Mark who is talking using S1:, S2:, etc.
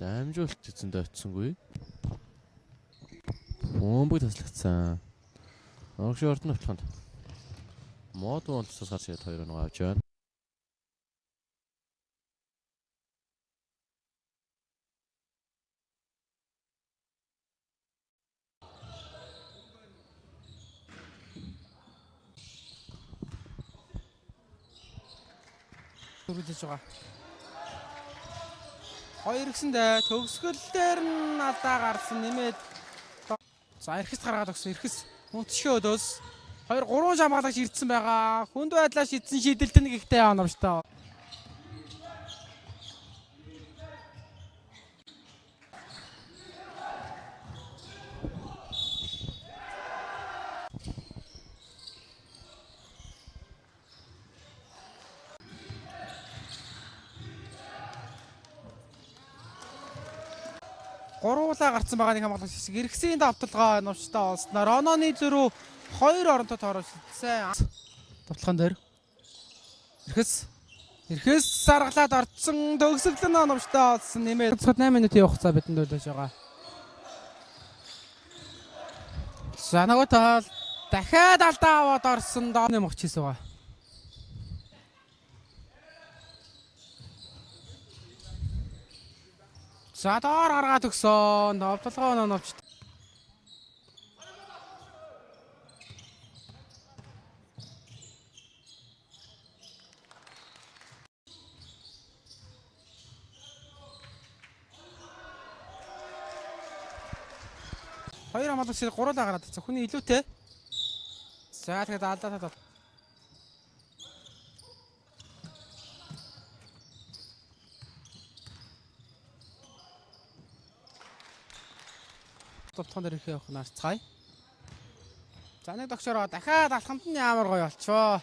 S1: Дамжуулт эзэндээ очисонгүй. Бөмбөг таслагдсан. Огши ордон авчиханд. Мод уунтсаас гарч ирээд 2-1 авч байна.
S2: Төрүүлж байгаа. Хоёр гисэндээ төгсгөл дээр нь алдаа гарсан нэмээд за эрхэс гаргаад өгсөн. Эрхэс унтшгүй өдөөс 2-3 шамгалагч ирдсэн байгаа. Хүнд байдлаа шийдсэн шийдэлтэн гэхдээ оновчтой. Гуруулаа гарцсан байгаа нэг хамгаалагч хэсэг эргэсийн давталгаа оновчтой олсноор онооны зөрүү 2 оронтой тооруулсан. Давталгаан дээр эрхэс саргалаад орцсон төгсгөл нь оновчтой олсон нэмээд 8 минутын хугацаа бидэнд үлээж байгаа. За нөгөө тал дахиад алдаа аваад орсон дооны мөгч хийсэн байгаа. За доор гаргаад өгсөн. Давталгаа оновчтой. Хоёр хамгаалагч гуруулаа гараад ирсэн. Хүний илүүтэй. За тэгээд алдаа тал. Товтхон дээр ирэх явах нарцгаая. За нэг догшороо дахиад алхамд нь ямар гоё болчихоо.